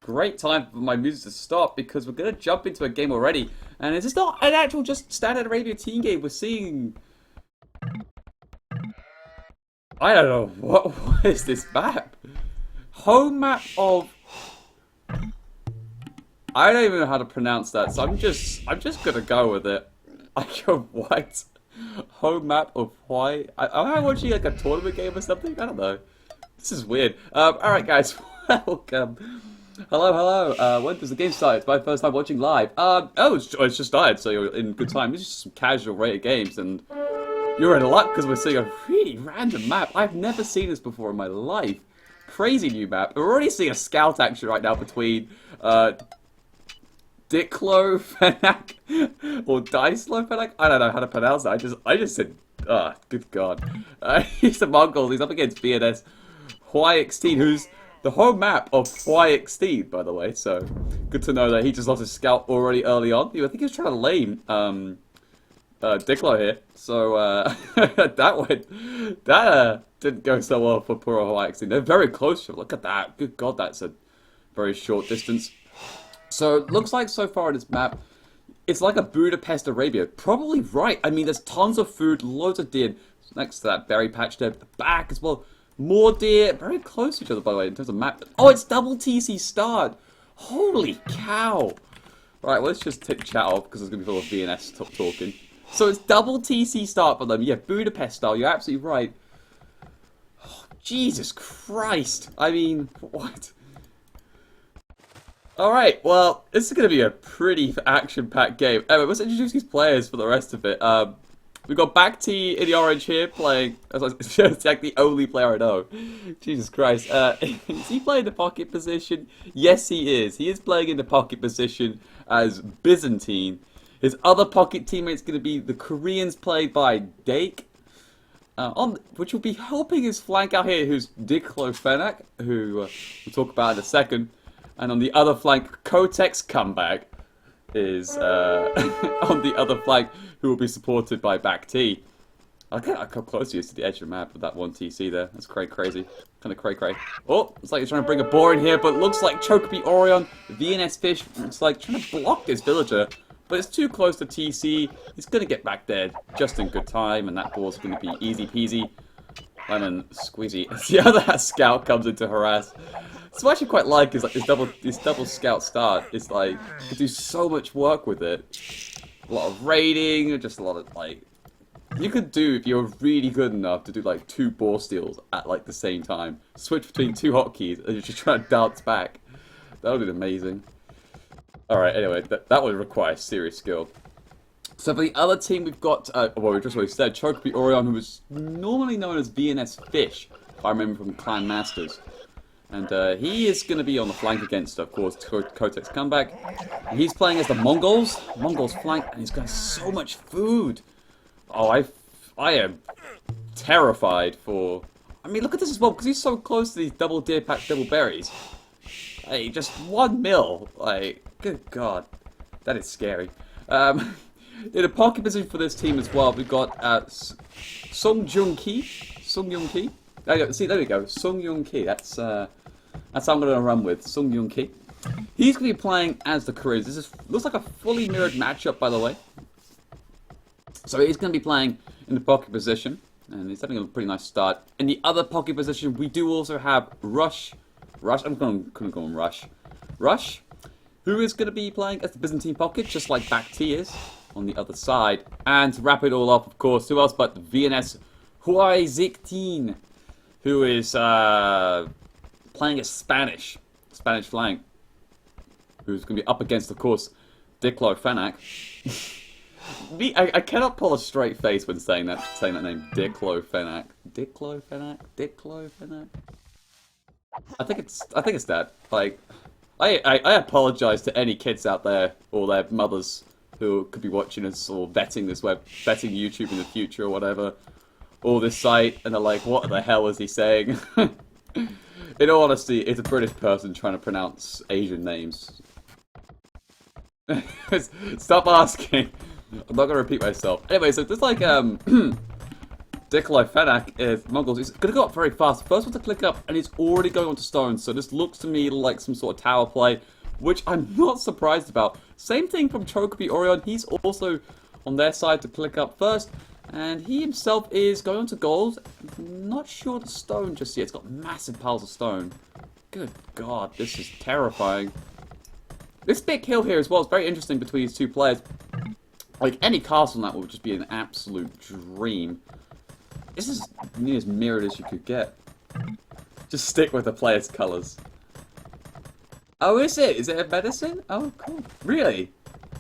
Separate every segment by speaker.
Speaker 1: great time for my music to stop because we're going to jump into a game already. And it's just not an actual just standard Arabia team game. We're seeing... I don't know, what is this map? Home map of... I don't even know how to pronounce that, so I'm just gonna go with it. I go white. Home map of white. Am I watching like a tournament game or something? I don't know. This is weird. Alright guys, welcome. Hello. When does the game start? It's my first time watching live. It's just started, so you're in good time. This is just some casual rated games, and you're in luck because we're seeing a really random map. I've never seen this before in my life. Crazy new map. We're already seeing a scout action right now between Diclofenac or Diclofenac. I don't know how to pronounce that. I just said, good God. He's a Mongol. He's up against VNS YXT, who's the home map of YXT, by the way. So good to know that he just lost his scout already early on. I think he was trying to lane Diclo here. So that didn't go so well for poor YXT. They're very close. Look at that. Good God, that's a very short distance. So it looks like so far in this map, it's like a Budapest Arabia. Probably right. I mean, there's tons of food, loads of deer next to that berry patch there. At the back as well. More deer. Very close to each other, by the way, in terms of map. Oh, it's double TC start. Holy cow. Right, well, let's just take chat off because it's going to be full of VNS talking. So it's double TC start for them. Yeah, Budapest style. You're absolutely right. Oh, Jesus Christ. I mean, what? Alright, well, this is going to be a pretty action-packed game. Anyway, let's introduce these players for the rest of it. We've got Back-T in the orange here playing... It's like the only player I know. Jesus Christ. Is he playing the pocket position? Yes, he is. He is playing in the pocket position as Byzantine. His other pocket teammate's going to be the Koreans played by Dake. Which will be helping his flank out here, who's Diclofenac, who we'll talk about in a second. And on the other flank, Kotek's comeback is on the other flank, who will be supported by Back-T. I how close he is to the edge of the map with that one TC there. That's crazy. Kind of cray. Oh, it's like he's trying to bring a boar in here, but it looks like Chocobi Orion, VNS Fish, it's like trying to block this villager. But it's too close to TC. He's going to get back there just in good time, and that boar's going to be easy peasy. Lemon squeezy. As the other scout comes in to harass. So what I actually quite like is like this double scout start. It's like you can do so much work with it. A lot of raiding, just a lot of like you could do if you're really good enough to do like 2 boar steals at like the same time. Switch between 2 hotkeys and you're just trying to dance back. That would be amazing. Alright, anyway, that would require serious skill. So for the other team we've got well we just already said Chocobi Orion, who was normally known as VNS Fish, if I remember from Clan Masters. And he is going to be on the flank against, of course, Kotek's comeback. And he's playing as the Mongols flank, and he's got so much food. Oh, I am terrified for... I mean, look at this as well, because he's so close to these double deer pack, double berries. Hey, just 1 mil. Like, good God. That is scary. In a pocket position for this team as well, we've got Sung Jung Ki. See, there we go. Sung Young Ki. That's how I'm going to run with. Sung Young Ki. He's going to be playing as the Koreans. This looks like a fully mirrored matchup, by the way. So he's going to be playing in the pocket position. And he's having a pretty nice start. In the other pocket position, we do also have Rush. I'm going to call him Rush. Rush, who is going to be playing as the Byzantine pocket, just like Back-T is on the other side. And to wrap it all up, of course, who else but VNS YXT, who is playing a Spanish flank, who's going to be up against, of course, Diclofenac. I cannot pull a straight face when saying that name, Diclofenac. Diclofenac. I think it's that. Like, I apologize to any kids out there or their mothers who could be watching us or betting YouTube in the future or whatever. Or this site, and they're like, what the hell is he saying? In all honesty, it's a British person trying to pronounce Asian names. Stop asking. I'm not going to repeat myself. Anyway, so there's like, Diclofenac is Mongols. He's gonna go up very fast. First one to click up, and he's already going onto stone. So this looks to me like some sort of tower play, which I'm not surprised about. Same thing from Chocobi Orion. He's also on their side to click up first, and he himself is going onto gold. Not sure the stone just yet. It's got massive piles of stone. Good God, this is terrifying. This big hill here as well is very interesting between these two players. Like, any castle on that would just be an absolute dream. This is near as mirrored as you could get. Just stick with the player's colours. Oh, is it? Is it a medicine? Oh, cool. Really?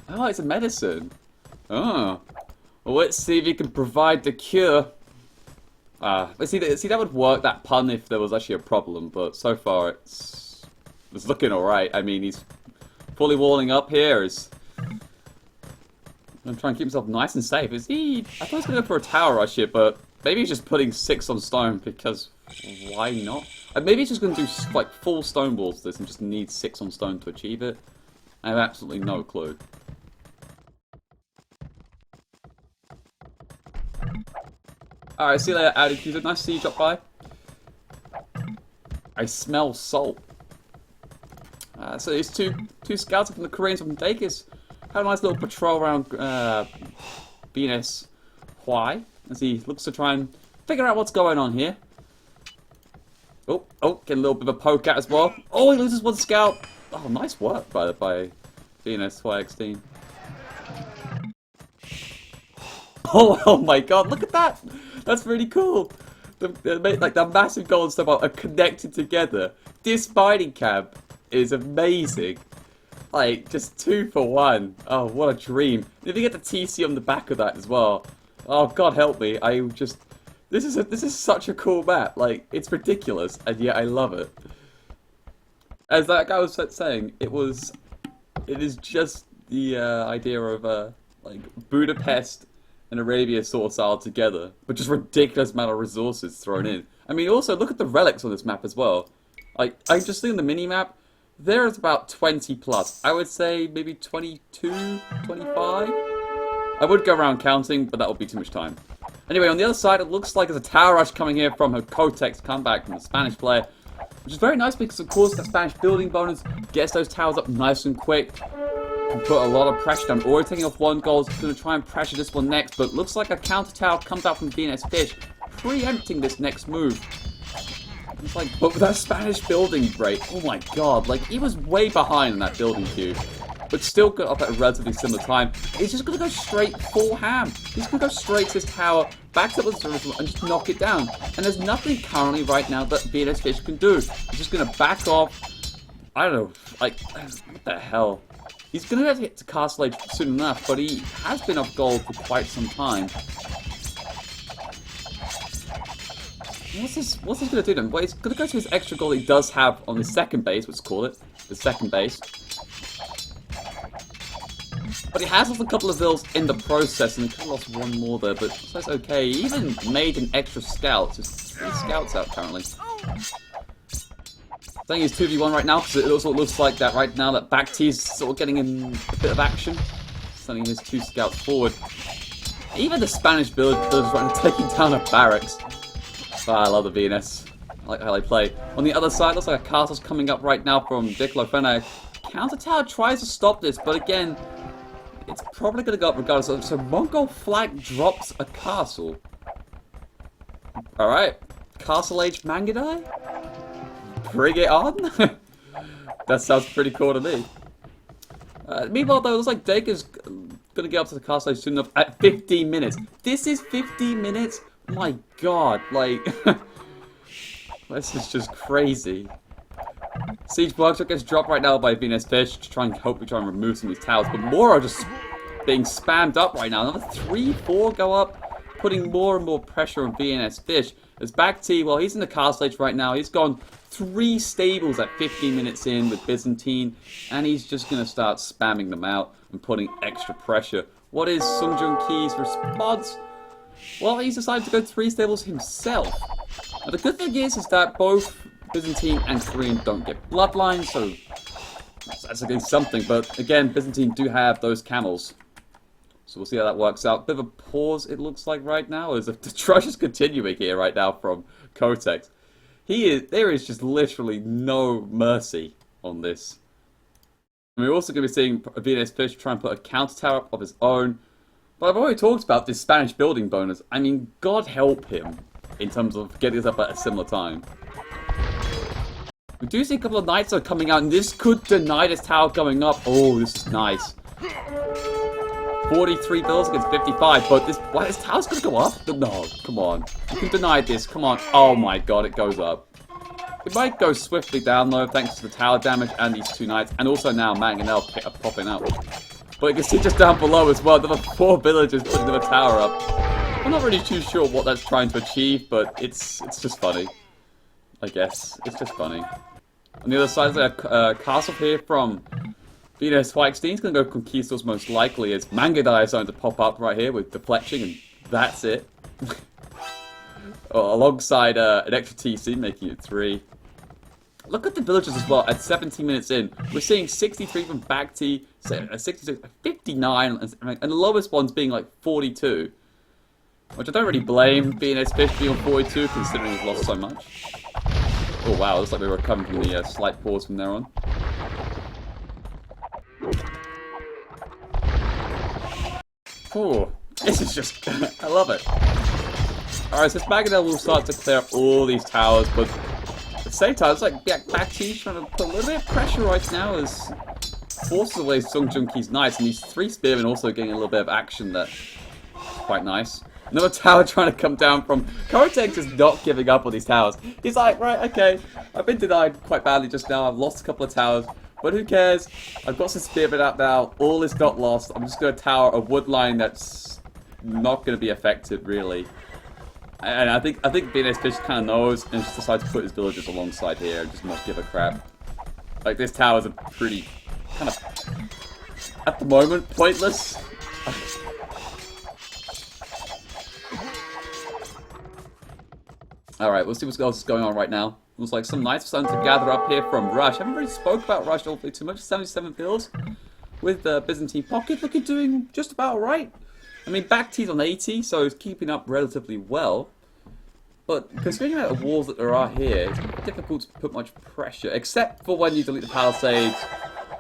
Speaker 1: Oh, it's a medicine. Oh. Well, let's see if you can provide the cure. Let's see, that would work, that pun, if there was actually a problem, but so far it's looking alright. I mean, he's fully walling up here. I'm trying to keep himself nice and safe. I thought he was going to go for a tower rush here, but maybe he's just putting 6 on stone, because why not? Maybe he's just going to do like full stone walls this and just needs 6 on stone to achieve it. I have absolutely no clue. Alright, see you later, Audi Cuser. Nice to see you drop by. I smell salt. So these two scouts from the Koreans from Dakis had a nice little patrol around VNS Hwai as he looks to try and figure out what's going on here. Oh, getting a little bit of a poke at as well. Oh, he loses 1 scout. Oh, nice work by VNS Hwai XD. Oh my God, look at that! That's really cool. The massive gold stuff are connected together. This mining camp is amazing. Like, just 2 for 1. Oh, what a dream. If you get the TC on the back of that as well. Oh, God help me. This is such a cool map. Like, it's ridiculous, and yet I love it. As that guy was saying, it is just the idea of like Budapest and Arabia sort of style together, but just ridiculous amount of resources thrown in. I mean, also look at the relics on this map as well. Like, I just think the mini map, there's about 20 plus. I would say maybe 22, 25. I would go around counting, but that would be too much time. Anyway, on the other side, it looks like there's a tower rush coming here from her Kotex comeback from the Spanish player, which is very nice because, of course, the Spanish building bonus gets those towers up nice and quick. Can put a lot of pressure down. Already taking off 1 goal. Is going to try and pressure this one next, but looks like a counter tower comes out from VNS Fish, preempting this next move. It's like, but with that Spanish building rate, oh my God, like, he was way behind in that building queue, but still got up at a relatively similar time. He's just going to go straight full ham. He's going to go straight to his tower, back up with Jerusalem, and just knock it down. And there's nothing currently right now that VNS Fish can do. He's just going to back off. I don't know, like, what the hell? He's going to get to Castle Age soon enough, but he has been off gold for quite some time. What's he going to do then? Well, he's going to go to his extra gold he does have on his second base, let's call it. The second base. But he has lost a couple of vills in the process, and he could have lost 1 more there, but that's okay. He even made an extra scout. There's 3 scouts out currently. I think he's 2v1 right now, because it also looks like that right now that back T's sort of getting in a bit of action. Sending his 2 scouts forward. Even the Spanish villagers right now taking down a barracks. Oh, I love the VNS. I like how they play. On the other side, looks like a castle's coming up right now from Diclofenac. Counter tower tries to stop this, but again, it's probably going to go up regardless. So Mongol flag drops a castle. Alright. Castle Age Mangadai? Bring it on? That sounds pretty cool to me. Meanwhile, though, it looks like Dake is going to get up to the castle age soon enough at 15 minutes. This is 15 minutes? My God, like... this is just crazy. Siege Workshop gets dropped right now by VNS Fish to try and remove some of these towers, but more are just being spammed up right now. Another 3, 4 go up, putting more and more pressure on VNS Fish. As back T, well, he's in the castle age right now. He's gone 3 stables at 15 minutes in with Byzantine, and he's just going to start spamming them out and putting extra pressure. What is Sung Joong Ki's response? Well, he's decided to go 3 stables himself. Now, the good thing is that both Byzantine and Korean don't get bloodlines, so that's against something. But again, Byzantine do have those camels. So we'll see how that works out. Bit of a pause, it looks like right now, as if the trash is continuing here right now from Kotex. There is just literally no mercy on this. And we're also going to be seeing VNS Fish try and put a counter tower up of his own. But I've already talked about this Spanish building bonus. I mean, God help him in terms of getting us up at a similar time. We do see a couple of knights are coming out, and this could deny this tower going up. Oh, this is nice. 43 bills against 55, but this tower's going to go up? No, come on. You can deny this, come on. Oh my god, it goes up. It might go swiftly down though, thanks to the tower damage and these two knights, and also now Mangonel are popping out. But you can see just down below as well, there are 4 villagers putting a tower up. I'm not really too sure what that's trying to achieve, but it's just funny. I guess. It's just funny. On the other side, there's a castle here from VNS Whitestein's going to go Conquistors most likely, as Mangodai is starting to pop up right here with deflection, and that's it. Alongside an extra TC, making it 3. Look at the villagers as well, at 17 minutes in. We're seeing 63 from Bhakti, 66, 59, and the lowest ones being like 42. Which I don't really blame VNS Fish being on 42, considering we've lost so much. Oh wow, looks like we were coming from the slight pause from there on. Oh, this is just... I love it. Alright, so Spagadel will start to clear up all these towers, but at the same time, it's like Bhakti's trying to put a little bit of pressure right now as forces away Sung Junki's knights, and these 3 spearmen also getting a little bit of action that's quite nice. Another tower trying to come down from... Kotex is not giving up on these towers. He's like, right, okay, I've been denied quite badly just now, I've lost a couple of towers, but who cares? I've got some spearmen out now, all is not lost, I'm just going to tower a wood line that's not going to be affected, really. And I think VNS Fish kind of knows and just decides to put his villagers alongside here and just not give a crap. Like, this tower's a pretty, kind of, at the moment, pointless. Alright, we'll see what else is going on right now. Looks like some knights are starting to gather up here from Rush. I haven't really spoke about Rush awfully too much. 77 builds with the Byzantine Pocket looking doing just about right. I mean, Bhakti's on 80, so he's keeping up relatively well. But considering the amount of walls that there are here, it's difficult to put much pressure, except for when you delete the palisades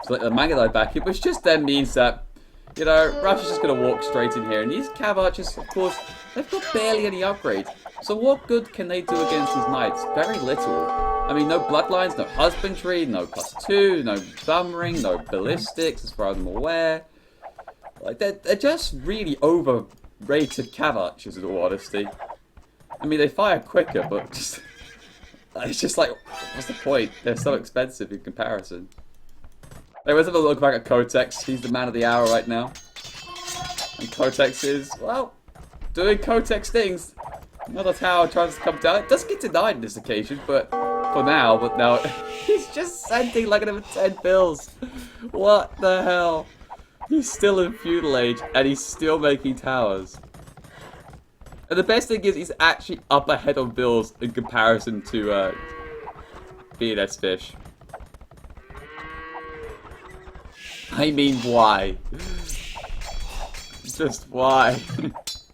Speaker 1: to let the Mangodai back in, which just then means that, you know, Rush is just going to walk straight in here. And these Cav Archers, of course, they've got barely any upgrades. So what good can they do against these knights? Very little. I mean, no bloodlines, no husbandry, no +2, no thumbring, no ballistics, as far as I'm aware. Like, they're just really overrated Cav Archers, in all honesty. I mean, they fire quicker, but just... it's just like, what's the point? They're so expensive in comparison. Anyway, let's have a look back at Kotex. He's the man of the hour right now. And Kotex is, well, doing Kotex things. Another tower tries to come down. It does get denied on this occasion, but for now, he's just sending like another 10 bills. What the hell? He's still in feudal age, and he's still making towers. And the best thing is, he's actually up ahead on bills in comparison to VNS Fish. I mean, why? Just why?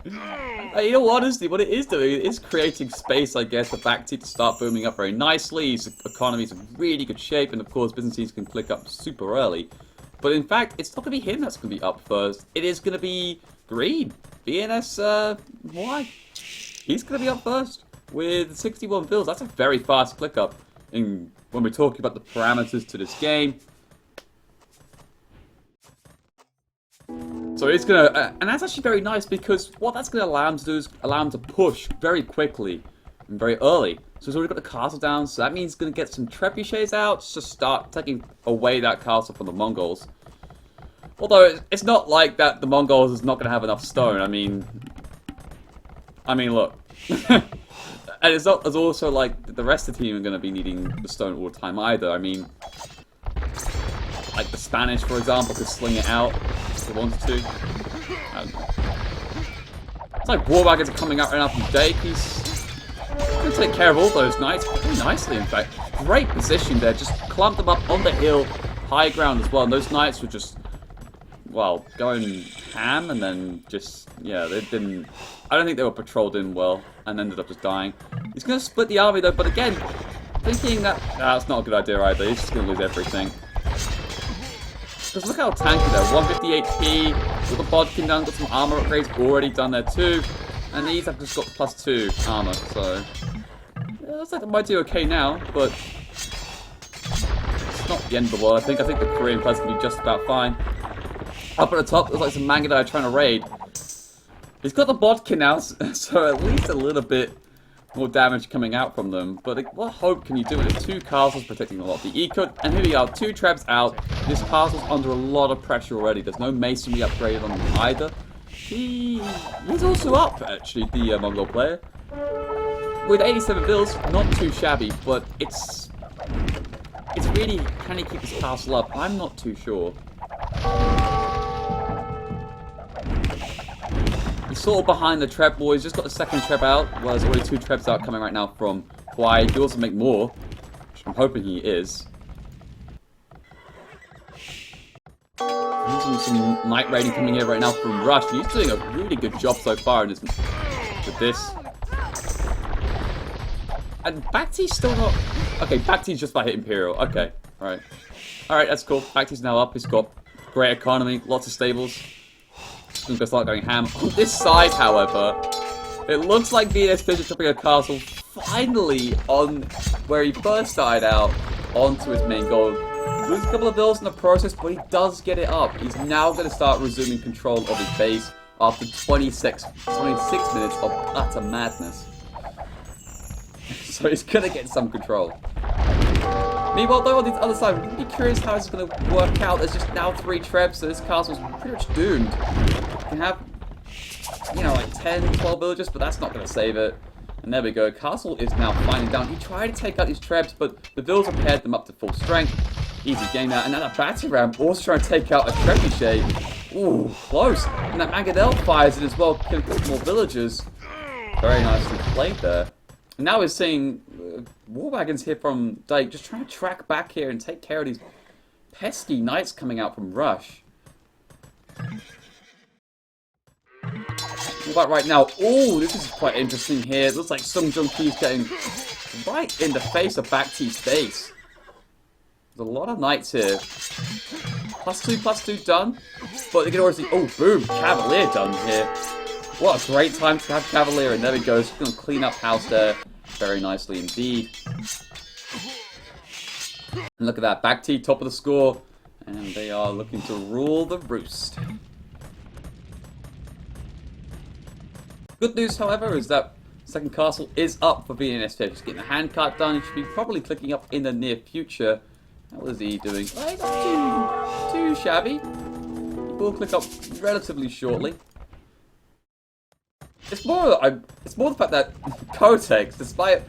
Speaker 1: In all honesty, what it is doing is creating space, I guess, for Bhakti to start booming up very nicely. His economy's in really good shape, and of course, Byzantines can click up super early. But in fact, it's not going to be him that's going to be up first. It is going to be Green. VNS, why? He's going to be up first with 61 bills. That's a very fast click up when we're talking about the parameters to this game. So it's going to, and that's actually very nice because what that's going to allow him to do is allow him to push very quickly and very early. So he's already got the castle down, so that means he's going to get some trebuchets out to start taking away that castle from the Mongols. Although it's not like that the Mongols is not going to have enough stone. I mean, look. And it's also like the rest of the team are going to be needing the stone all the time either. I mean, like the Spanish, for example, could sling it out if they wanted to. I don't know. It's like war wagons are coming out right now from Dake. He's going to take care of all those knights pretty nicely, in fact. Great position there. Just clumped them up on the hill, high ground as well. And those knights were just well, going ham and then just, yeah, they didn't... I don't think they were patrolled in well and ended up just dying. He's going to split the army though, but again, thinking that... that's not a good idea either. He's just going to lose everything. Because look how tanky they're. 150 HP, got the bodkin down, got some armor upgrades already done there too. And these have just got +2 armor, so... yeah, looks like they might do okay now, but... it's not the end of the world, I think. I think the Korean players can be just about fine. Up at the top, looks like some Mangadai trying to raid. He's got the bodkin now, so at least a little bit more damage coming out from them. But what hope can you do? There's 2 castles protecting a lot of the eco. And here we are, 2 trebs out. This castle's under a lot of pressure already. There's no masonry upgraded on him either. He's also up, actually, the Mongol player. With 87 bills, not too shabby, but it's really, can he keep his castle up? I'm not too sure. He's sort of behind the treb wall. He's just got the second treb out. Well, there's already 2 trebs out coming right now from Hawaii. He also make more, which I'm hoping he is. Some night raiding coming here right now from Rush. He's doing a really good job so far in this, with this. And Bacti's still not... okay, Bacti's just by hit Imperial. Okay, alright. Alright, that's cool. Bacti's now up. He's got great economy, lots of stables. He's going to start going ham. On this side, however, it looks like VNS Fish is dropping a castle finally on where he first started out onto his main goal. Loses a couple of bills in the process, but he does get it up. He's now going to start resuming control of his base after 26 minutes of utter madness. So he's going to get some control. Meanwhile, though, on the other side, I'm really curious how it's going to work out. There's just now 3 trebs, so this castle's pretty much doomed. You can have, you know, like 10, 12 villagers, but that's not going to save it. And there we go. Castle is now finally down. He tried to take out these trebs, but the vills have paired them up to full strength. Easy game now. And now that battery ram also trying to take out a trebuchet. Ooh, close. And that Mangadel fires it as well, killing some more villagers. Very nicely played there. And now we're seeing war wagons here from Dake just trying to track back here and take care of these pesky knights coming out from Rush. What about right now? Oh, this is quite interesting here. It looks like Sung Jung Ki's getting right in the face of Bacti's base. There's a lot of knights here. +2/+2 done. But they can already see, oh, boom, Cavalier done here. What a great time to have Cavalier, and there we go. Just going to clean up house there very nicely indeed. And look at that, Bacti top of the score, and they are looking to rule the roost. Good news, however, is that second castle is up for VNS. Just getting the handcart done. He should be probably clicking up in the near future. What is he doing? Oh, not too shabby. He will click up relatively shortly. It's more the fact that Kotex, despite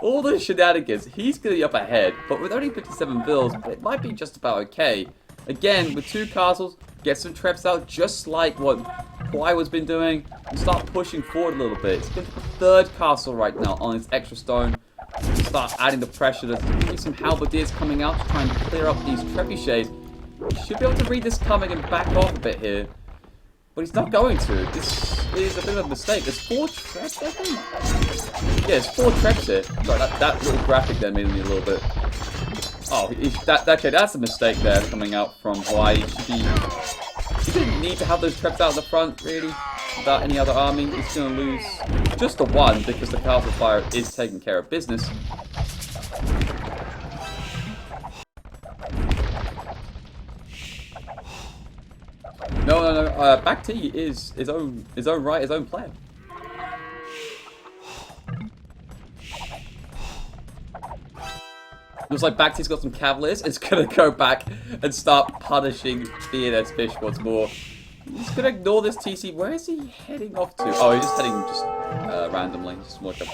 Speaker 1: all the shenanigans, he's going to be up ahead, but with only 57 bills, it might be just about okay. Again, with 2 castles, get some trebs out, just like what Hawaii has been doing, and start pushing forward a little bit. It's going to be the 3rd castle right now on its extra stone. Start adding the pressure. There's going to be some halberdiers coming out to try and clear up these trebuchets. He should be able to read this coming and back off a bit here. But he's not going to. This is a bit of a mistake. There's 4 trebs, I think? Yeah, there's 4 trebs here. Sorry, that little graphic there made me a little bit... oh, okay, that's a mistake there coming out from Hawaii. He didn't need to have those trebs out at the front, really, without any other army. He's going to lose just the 1 because the castle fire is taking care of business. No. Bacti is his own right, his own player. Looks like Bacti's got some cavaliers. It's gonna go back and start punishing VNS Fish once more. He's gonna ignore this TC. Where is he heading off to? Oh, he's just heading randomly, just more like a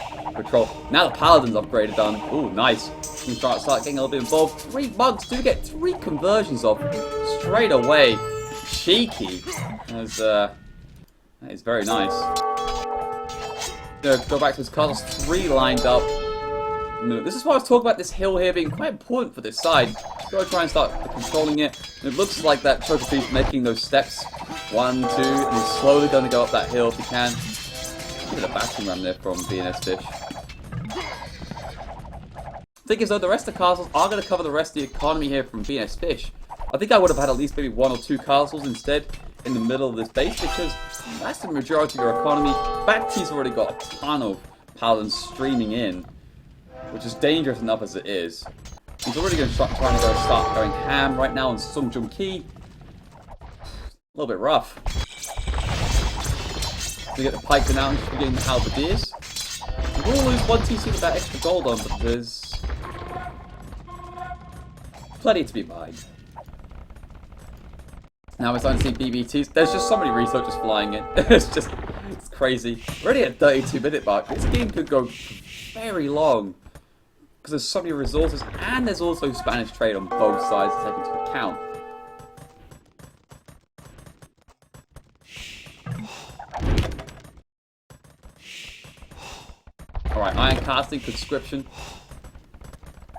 Speaker 1: patrol. Now the Paladin's upgraded done. Ooh, nice. He's trying to start getting a little bit involved. 3 monks do get 3 conversions off straight away. Cheeky. That is very nice. Go back to his castles. 3 lined up. This is why I was talking about this hill here being quite important for this side. You've got to try and start controlling it. And it looks like that Chocofish making those steps. 1, 2, and he's slowly going to go up that hill if he can. Give it a battering ram there from VNS Fish. The thing is though, the rest of the castles are going to cover the rest of the economy here from VNS Fish. I think I would have had at least maybe 1 or 2 castles instead in the middle of this base because that's the majority of your economy. Back-T's already got a ton of paladins streaming in, which is dangerous enough as it is. He's already going to start going ham right now on Sung Jung Ki. A little bit rough. We get the pikemen out and just getting the halberdiers. We will lose 1 TC with that extra gold on, but there's plenty to be mined. Now we're starting to see BBTs. There's just so many researchers flying in. It's crazy. We're already at 32-minute mark. This game could go very long because there's so many resources, and there's also Spanish trade on both sides to take into account. Alright, iron casting, conscription.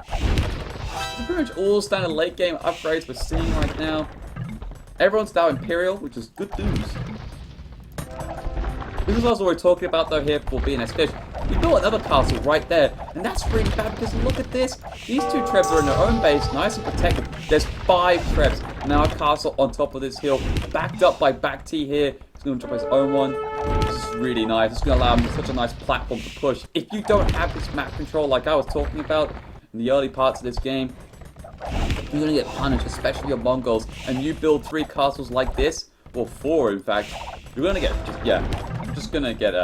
Speaker 1: Pretty much all standard late game upgrades we're seeing right now. Everyone's now Imperial, which is good news. This is what I was already talking about though here for VNS Fish. We built another castle right there, and that's really bad because look at this. These 2 trebs are in their own base, nice and protected. There's 5 trebs. Now a castle on top of this hill, backed up by Back-T here. He's going to drop his own one. This is really nice. It's going to allow him such a nice platform to push. If you don't have this map control like I was talking about in the early parts of this game, you're going to get punished, especially your Mongols. And you build 3 castles like this, or 4 in fact, you're going to get, just going to get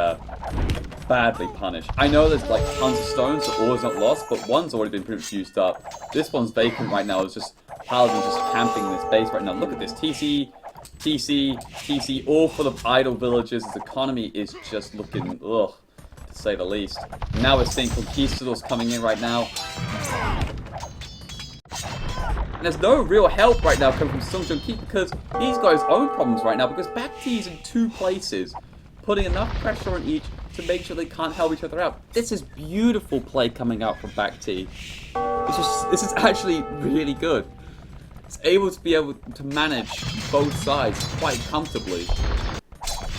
Speaker 1: badly punished. I know there's like tons of stones, so ore is not lost, but one's already been pretty much used up. This one's vacant right now. It's just paladins just camping this base right now. Look at this. TC, all full of idle villages. This economy is just looking, ugh, to say the least. Now we're seeing conquistadors coming in right now. And there's no real help right now coming from Sung Jung Ki because he's got his own problems right now because Back-T is in 2 places, putting enough pressure on each to make sure they can't help each other out. This is beautiful play coming out from Back-T. This is actually really good. It's able to manage both sides quite comfortably.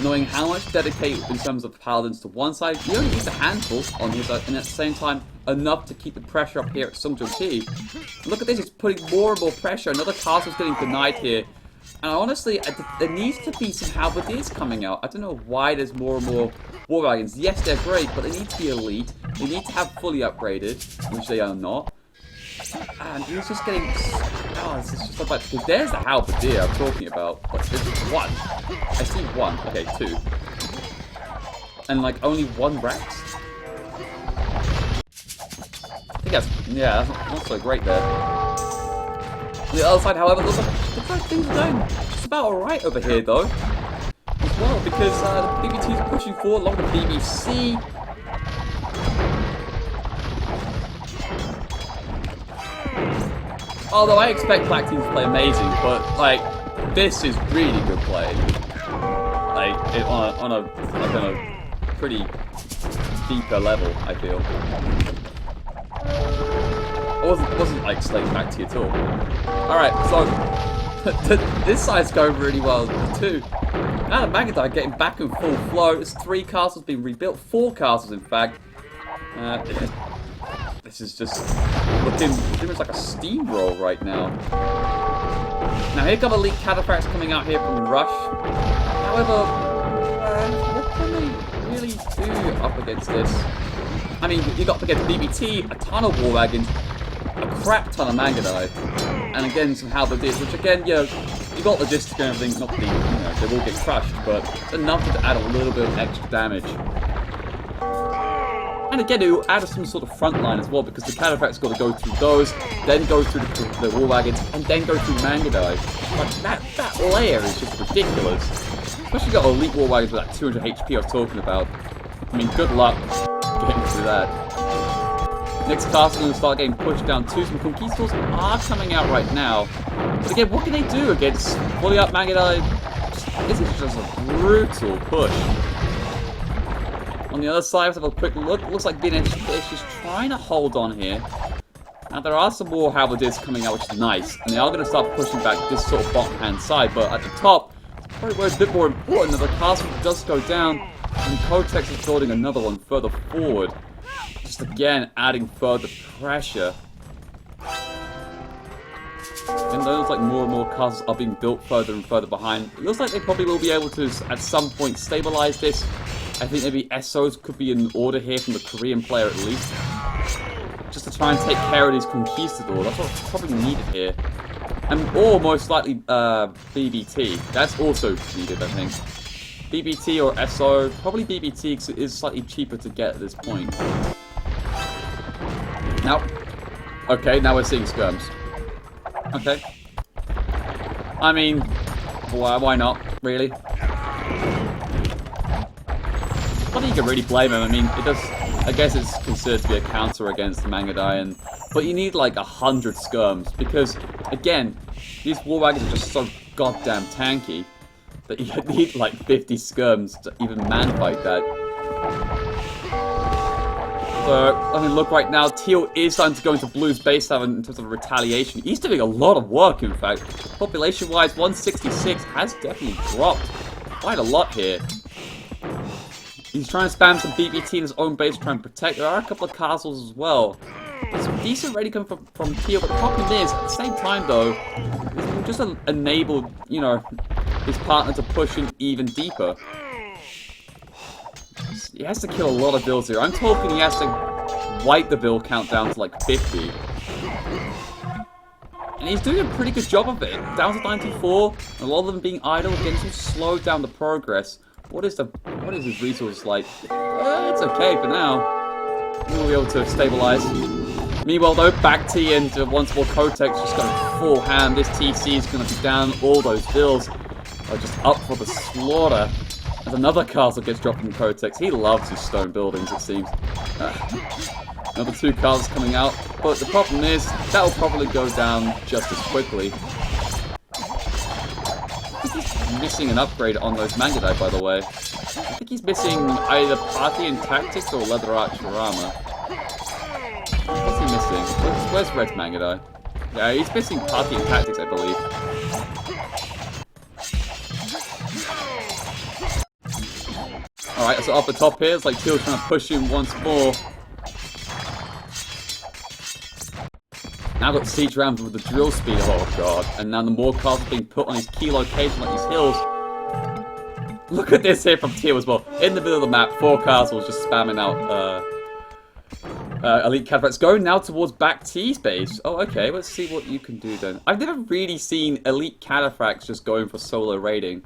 Speaker 1: Knowing how much to dedicate in terms of paladins to one side, he only needs a handful on his side, and at the same time, enough to keep the pressure up here at Sung Jung Ki. Look at this, it's putting more and more pressure. Another castle's getting denied here. And honestly, there needs to be some halberdiers coming out. I don't know why there's more and more war wagons. Yes, they're great, but they need to be elite. They need to have fully upgraded, which they are not. And he's just getting... Oh, this is just so bad. Because there's the halberdier I'm talking about. But there's 1. I see 1. Okay, 2. And like only 1 Rex? I think that's... Yeah, that's not so great there. On the other side, however, looks like things are going just about alright over here, though. As well, because the BBT is pushing forward along with the BBC. Although I expect Black Team to play amazing, but, like, this is really good play. Like, on a pretty deeper level, I feel. I wasn't like slating Back-T at all. Alright, so this side's going really well too. Now the Magadai getting back in full flow. There's 3 castles being rebuilt, 4 castles in fact. This is just looking pretty much like a steamroll right now. Now here come elite cataphracts coming out here from Rush. However, what can they really do up against this? I mean, you got up against BBT, a ton of war wagons, a crap ton of Magadai, and again some halberdiers, which again, you got logistics and everything, not the, they will get crushed, but it's enough to add a little bit of extra damage. And again, it will add some sort of front line as well, because the cataphract's got to go through those, then go through the war wagons, and then go through Magadai. Like, that layer is just ridiculous. Especially got elite war wagons with that 200 HP I was talking about. I mean, good luck getting through that. Next castle going to start getting pushed down too. Some conquistadors are coming out right now. But again, what can they do against fully up Magadai? This is just a brutal push. On the other side, let's have a quick look. Looks like VNS is just trying to hold on here. Now, there are some more halberdiers coming out, which is nice. And they are going to start pushing back this sort of bottom-hand side. But at the top, it's probably where it's a bit more important that the castle does go down. And Kotex is building another one further forward. Just again, adding further pressure. And it looks like more and more castles are being built further and further behind. It looks like they probably will be able to, at some point, stabilize this. I think maybe SOs could be in order here from the Korean player at least. Just to try and take care of these conquistadors. That's what's probably needed here. Or most likely BBT. That's also needed, I think. BBT or SO. Probably BBT because it is slightly cheaper to get at this point. Now, okay, now we're seeing skirms. Okay. I mean, why not, really? I don't think you can really blame him. I mean, it does. I guess it's considered to be a counter against Mangadai, but you need like 100 skirms because, again, these war wagons are just so goddamn tanky that you need like 50 skirms to even man fight that. So, I mean, look right now, Teal is starting to go into Blue's base now in terms of retaliation. He's doing a lot of work, in fact. Population-wise, 166 has definitely dropped quite a lot here. He's trying to spam some BBT in his own base to try and protect. There are a couple of castles as well. There's some decent ready coming from Teal, but the problem is, at the same time though, it's just enabled, you know, his partner to push in even deeper. He has to kill a lot of builds here. I'm talking he has to wipe the build count down to like 50. And he's doing a pretty good job of it. Down to 94, a lot of them being idle, getting to slow down the progress. What is his resource like? It's okay for now. We'll be able to stabilize. Meanwhile though, back T and once more Kotex just going full ham. This TC is going to be down. All those bills are just up for the slaughter. As another castle gets dropped from Kotex. He loves his stone buildings, it seems. Another two castles coming out. But the problem is, that will probably go down just as quickly. I think he's missing an upgrade on those Mangadai, by the way. I think he's missing either Party and Tactics or Leather Archer armor. What's he missing? Where's Red Mangadai? Yeah, he's missing Party and Tactics, I believe. Alright, so up the top here, it's like Teal trying to push him once more. Now got siege rams with the drill speed, oh god. And now the more castles being put on his key location, like these hills. Look at this here from Teal as well. In the middle of the map, 4 castles just spamming out elite cataphracts. Going now towards back T's base. Oh, okay, let's see what you can do then. I've never really seen elite cataphracts just going for solo raiding.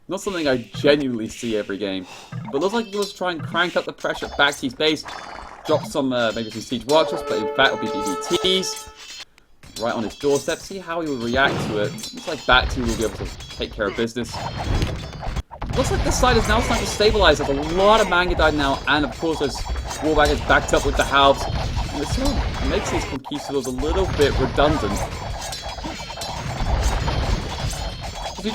Speaker 1: Not something I genuinely see every game. But looks like he was trying to crank up the pressure at back T's base. Drop some, maybe some siege workshops, but in fact it'll be BBTs. Right on his doorstep. See how he will react to it. Looks like back T will be able to take care of business. Looks like this side is now starting to stabilize. There's a lot of Mangadai now, and of course those war wagons backed up with the halves. And it sort of makes these conquistadors a little bit redundant. You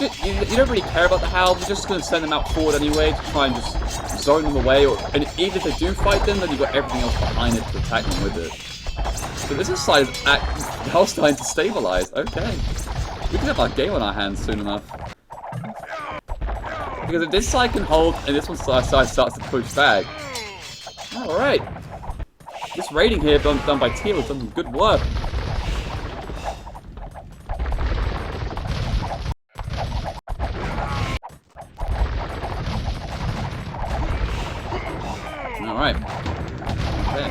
Speaker 1: don't really care about the halves, you're just going to send them out forward anyway to try and just zone them away, and even if they do fight them, then you've got everything else behind it to attack them with it. So this is side now starting to stabilize. Okay. We can have our game on our hands soon enough. Because if this side can hold and this one side starts to push back. Alright. This raiding here done by Teal has done some good work. Alright. Okay.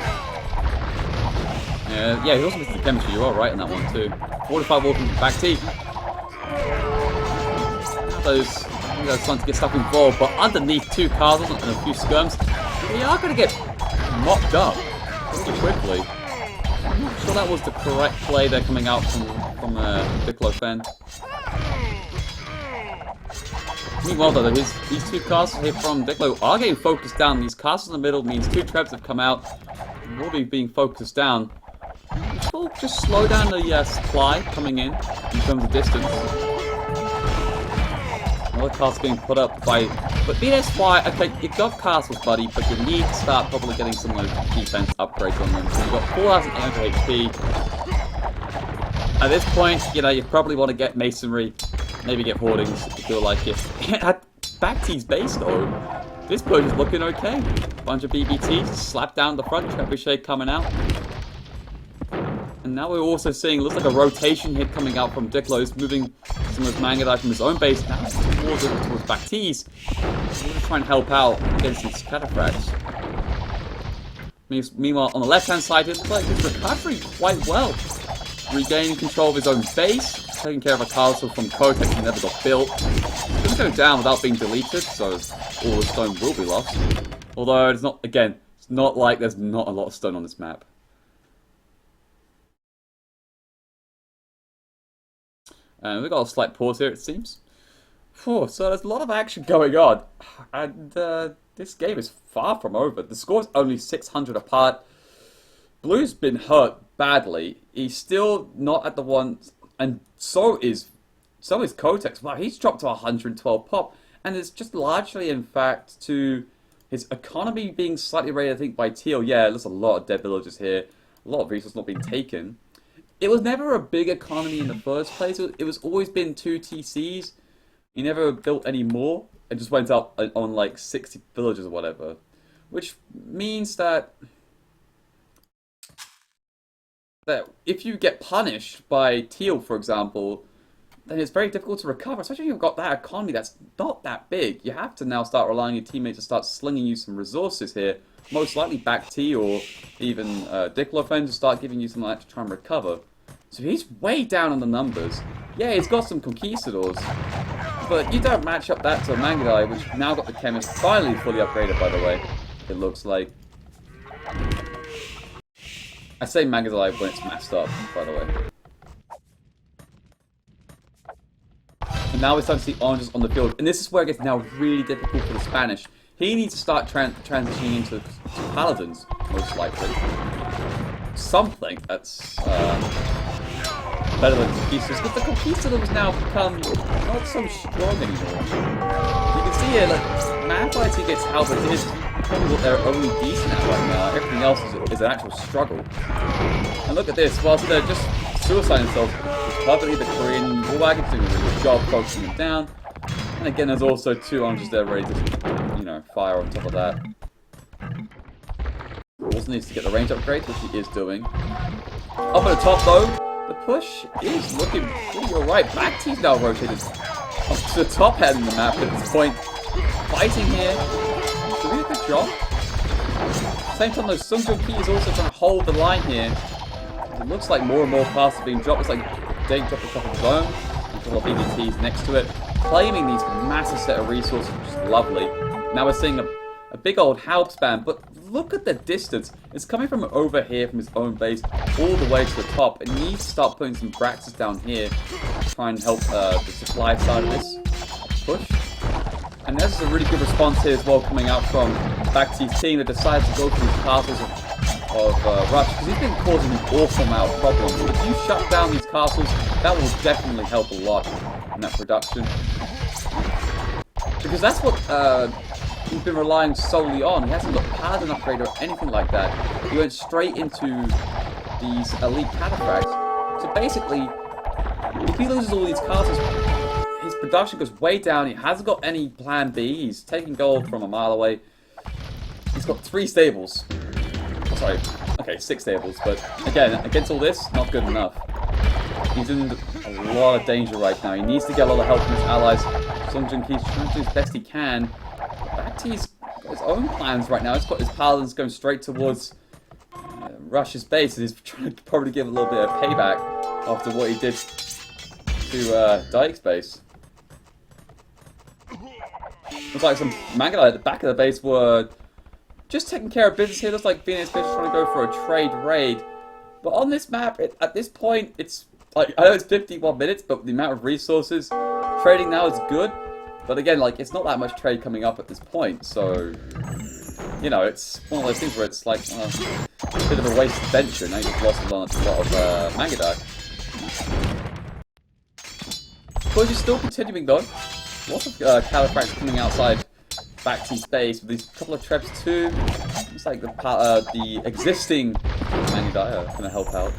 Speaker 1: Yeah, he also missed the chemistry. You are right on that one too. 45 walking back T. Those starting to get stuff involved, but underneath 2 castles and a few skirms, they are going to get mopped up pretty quickly. I'm not sure that was the correct play there coming out from Diclo-Fen. Meanwhile though, these 2 castles here from Diclo are getting focused down. These castles in the middle means 2 trebs have come out and will be being focused down. Which will just slow down the supply coming in terms of distance. Another castle being put up by... But VNS, okay, you've got castles, buddy, but you need to start probably getting some of those defense upgrades on them. So you've got 4,800 HP. At this point, you know, you probably want to get masonry, maybe get hoardings if you feel like it. At Bacti's base, though, this push is looking okay. Bunch of BBTs slapped down the front, Trebuchet coming out. And now we're also seeing, looks like a rotation hit coming out from Diklos, moving some of his Mangadai from his own base now towards Bacti's. He's going to try and help out against these cataphracts. Meanwhile, on the left-hand side, it looks like he's recovering quite well. Regaining control of his own base, taking care of a castle from Kotek that never got built. It doesn't go down without being deleted, so all the stone will be lost. Although, it's not, again, it's not like there's not a lot of stone on this map. And we've got a slight pause here, it seems. Whew, so there's a lot of action going on. And this game is far from over. The score's only 600 apart. Blue's been hurt badly. He's still not at the one, and so is Kotex. Wow, he's dropped to 112 pop, and it's just largely, in fact, to his economy being slightly raided, I think, by Teal. Yeah, there's a lot of dead villagers here, a lot of resources not being taken. It was never a big economy in the first place. It was always been 2 TCs. He never built any more. It just went up on like 60 villagers or whatever, which means that if you get punished by Teal, for example, then it's very difficult to recover, especially if you've got that economy that's not that big. You have to now start relying on your teammates to start slinging you some resources here. Most likely back T or even Diklofen to start giving you some of that to try and recover. So he's way down on the numbers. Yeah, he's got some conquistadors, but you don't match up that to a Mangadai, which now got the chemist finally fully upgraded, by the way, it looks like. I say Mangadai when it's messed up, by the way. And now we're starting to see oranges on the field, and this is where it gets now really difficult for the Spanish. He needs to start transitioning into paladins, most likely. Something that's better than conquistadors, because the conquistador has now become not so strong anymore. You can see here, like, Malphite he gets help, but it's probably what they're only decent at right now. Everything else is an actual struggle. And look at this, whilst they're just suiciding themselves, it's perfectly the Korean Warwagon's doing a really good job focusing them down. And again, there's also 2 oranges there ready to, you know, fire on top of that. Also needs to get the range upgrades, which he is doing. Up at the top though, the push is looking pretty alright. Back T's now rotated up to the top end of the map at this point. Fighting here. Doing a good job. At the same time though, Sungjung Ki is also trying to hold the line here. It looks like more and more passes are being dropped. It's like Dave dropped a couple of his own. A couple of BBTs next to it. Claiming these massive set of resources, which is lovely. Now we're seeing a big old Halp spam, but look at the distance. It's coming from over here, from his own base, all the way to the top. It needs to start putting some Braxes down here to try and help the supply side of this push. And there's a really good response here as well coming out from Bacti's team that decided to go for these castles of Rush, because he's been causing an awful amount of problems. If you shut down these castles, that will definitely help a lot in that production. Because that's what he's been relying solely on. He hasn't got Paladin upgrade or anything like that. He went straight into these elite cataphracts. So basically, if he loses all these castles, his production goes way down. He hasn't got any plan B. He's taking gold from a mile away. He's got 3 stables. Sorry, okay, 6 stables. But again, against all this, not good enough. He's in a lot of danger right now. He needs to get a lot of help from his allies. Sungjung Ki's trying to do as best he can. Bacti's got his own plans right now. He's got his paladins going straight towards Rush's base. And he's trying to probably give a little bit of payback after what he did to Dyke's base. Looks like some Mangadai at the back of the base were just taking care of business here. Looks like VNS trying to go for a trade raid. But on this map, at this point, it's like, I know it's 51 minutes, but the amount of resources trading now is good. But again, like, it's not that much trade coming up at this point, so you know, it's one of those things where it's like a bit of a wasted venture. Now you've lost a lot of Mangadai. Push is still continuing though. Lots of Califrax coming outside back to space with these couple of traps too. Looks like the existing Manudaya gonna help out.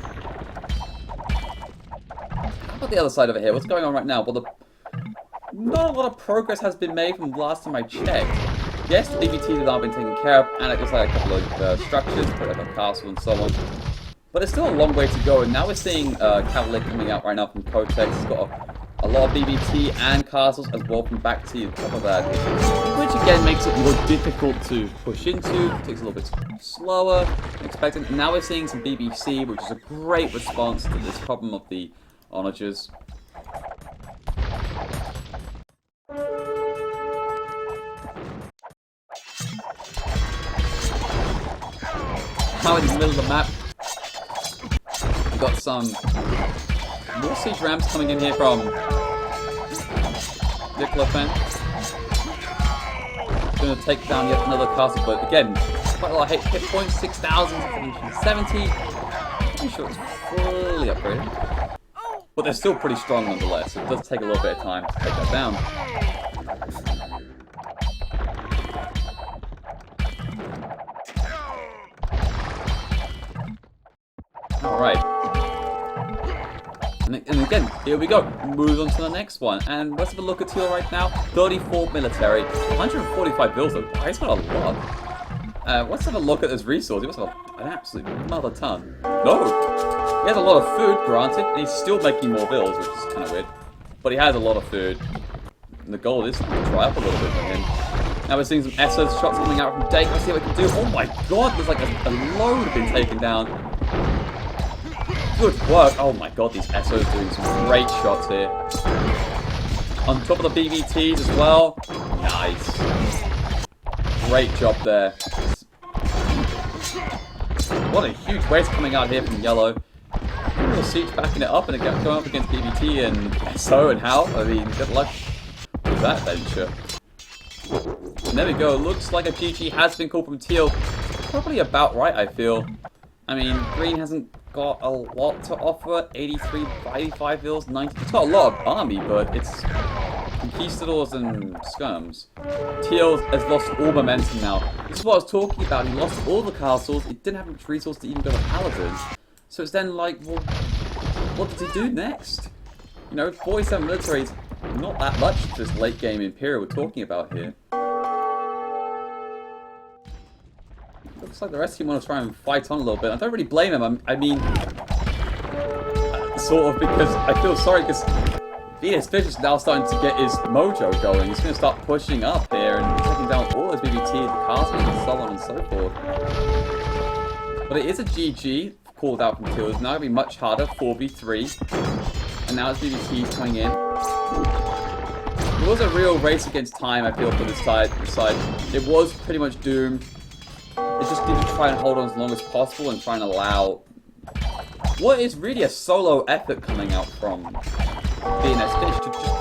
Speaker 1: How about the other side over here? What's going on right now? Well, not a lot of progress has been made from the last time I checked. Yes, the BBTs have now been taken care of, and it looks like a couple of structures, like a castle and so on. But it's still a long way to go, and now we're seeing cavalry coming out right now from Kotex. It's got a lot of BBT and castles as well from back to top of that, which again makes it more difficult to push into. It takes a little bit slower than expected. And now we're seeing some BBC, which is a great response to this problem of the onagers. Now in the middle of the map, we've got some more siege ramps coming in here from Diclofen. Going to take down yet another castle, but again, quite a lot of hit points, 6,770. Pretty sure it's fully upgraded. But they're still pretty strong nonetheless, so it does take a little bit of time to take that down. Alright. And again, here we go. Move on to the next one. And let's have a look at Teal right now. 34 military, 145 bills though. He's got a lot. Let's have a look at his resource. He must have an absolute mother ton. No! He has a lot of food, granted, and he's still making more bills, which is kind of weird. But he has a lot of food. And the gold is starting to dry up a little bit for him. Now we're seeing some SOS shots coming out from Dake. Let's see what we can do. Oh my god, there's like a load been taken down. Good work. Oh my god, these SOs doing some great shots here. On top of the BBTs as well. Nice. Great job there. What a huge waste coming out here from Yellow. Real siege backing it up and again going up against BBT and SO and Hal. I mean, good luck with that venture. And there we go. Looks like a GG has been called from Teal. Probably about right, I feel. I mean, Green hasn't got a lot to offer. 83, 85 bills, 90. It's got a lot of army, but it's conquistadors and skirms. Teal has lost all momentum now. This is what I was talking about. He lost all the castles. He didn't have much resource to even go to paladins. So it's then like, well, what does he do next? You know, 47 military is not that much for this late game Imperial we're talking about here. Looks like the rest of you want to try and fight on a little bit. I don't really blame him. I mean, sort of, because I feel sorry because VNS Fish is now starting to get his mojo going. He's going to start pushing up here and taking down all his BBT, the castles, and so on and so forth. But it is a GG called out from Teal. It's now going to be much harder, 4v3. And now it's BBT coming in. It was a real race against time, I feel, for this side. It was pretty much doomed. It just need to try and hold on as long as possible and try and allow what is really a solo effort coming out from VNS Fish to just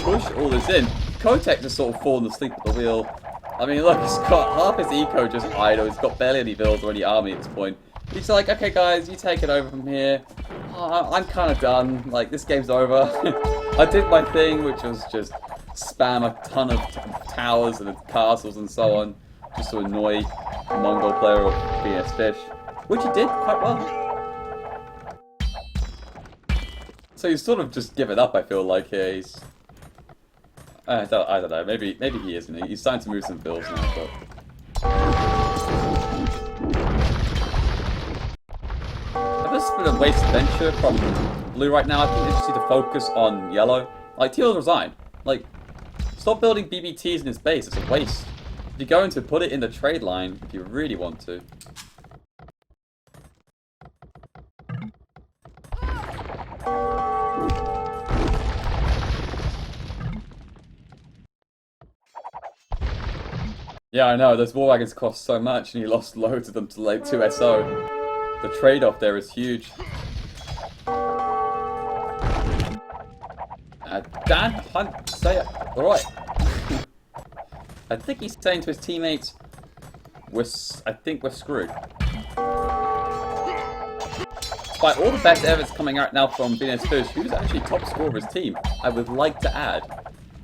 Speaker 1: push all this in. Kotek just sort of fallen asleep at the wheel. I mean, look, he's got half his eco just idle. He's got barely any builds or any army at this point. He's like, okay, guys, you take it over from here. I'm kind of done. Like, this game's over. I did my thing, which was just spam a ton of towers and castles and so on, just to annoy the Mongol player of VNS Fish, which he did quite well. So he's sort of just given up, I feel like here. He's... I don't know, maybe he is. He's starting to move some bills now, but... This has been a waste venture from Blue right now. I think they just need to focus on Yellow. Like, Teal's resigned. Like, stop building BBTs in his base. It's a waste. If you're going to put it in the trade line, if you really want to. Yeah, I know, those war wagons cost so much and you lost loads of them to like 2 SO. The trade-off there is huge. Dan Hunt, say it. Alright. I think he's saying to his teammates, I think we're screwed. Despite all the best efforts coming out now from VNS Fish, who's actually top scorer of his team, I would like to add.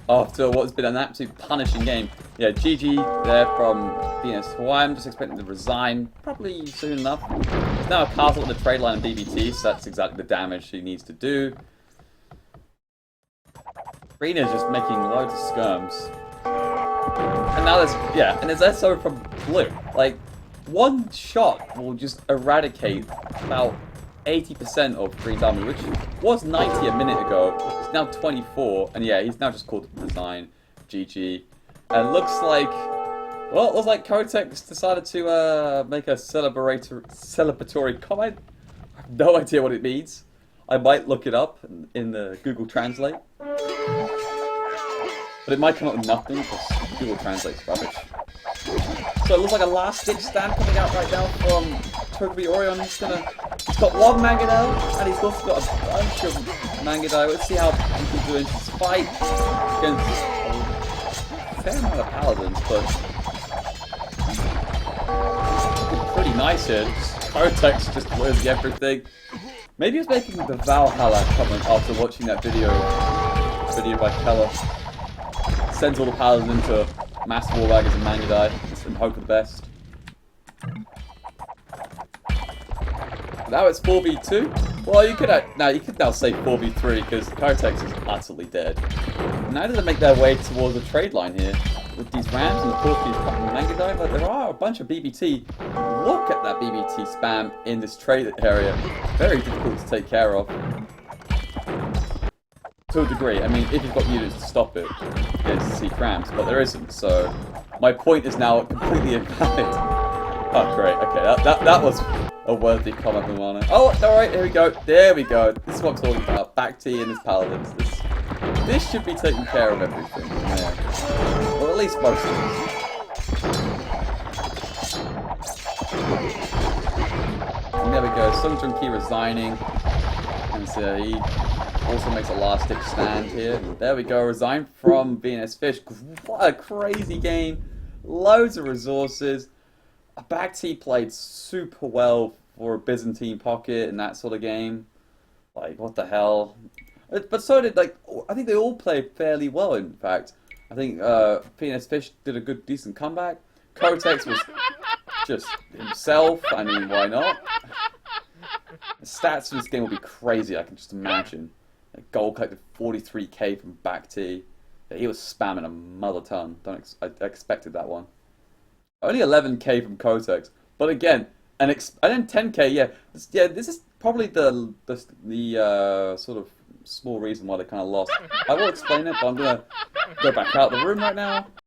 Speaker 1: after what's been an absolute punishing game. Yeah, GG there from VNS Hawaii. I'm just expecting to resign probably soon enough. There's now a castle with the trade line and BBT, so that's exactly the damage he needs to do. Rena's just making loads of skirms. And now there's, yeah, and there's SO from Blue. Like, one shot will just eradicate about 80% of Green's army, which was 90 a minute ago. It's now 24, and yeah, he's now just called design. GG. And looks like, well, it looks like Kotex decided to make a celebratory comment. I have no idea what it means. I might look it up in the Google Translate. But it might come up with nothing, because Google Translate's rubbish. So it looks like a last-ditch stand coming out right now from Togepi Orion. He's got one Mangonel, and he's also got a bunch of Mangonel. Let's see how he can do in this fight against a fair amount of Paladins, but pretty nice here. Kotex just losing everything. Maybe he was making the Valhalla comment after watching that video by Keller. Sends all the Paladins into mass war wagons and Mangonel and hope for the best. Now it's 4v2. Well, you could now say 4v3 because Kotex is utterly dead. Now do they make their way towards the trade line here with these rams and of course these Mangonel, but there are a bunch of BBT. Look at that BBT spam in this trade area. Very difficult to take care of. To a degree. I mean, if you've got units to stop it against sea crams, but there isn't, so my point is now completely invalid. Oh, great. Okay, that was a worthy comment from Lana. Oh, alright, here we go. There we go. This is what I'm talking about. Back T and his Paladins. This should be taking care of everything. Yeah. Or at least most of it. And there we go. Sung Jung Ki resigning. And so he also makes a last ditch stand here. There we go, resign from VNS Fish. What a crazy game. Loads of resources. Back T played super well for a Byzantine pocket in that sort of game. Like, what the hell? But so did, like, I think they all played fairly well, in fact. I think VNS Fish did a decent comeback. Kotex was just himself. I mean, why not? The stats for this game will be crazy, I can just imagine. Gold collected 43k from Back T. Yeah, he was spamming a mother ton. I expected that one. Only 11k from Kotex, but again, and then 10k. Yeah, this is probably the sort of small reason why they kind of lost. I will explain it, but I'm gonna go back out the room right now.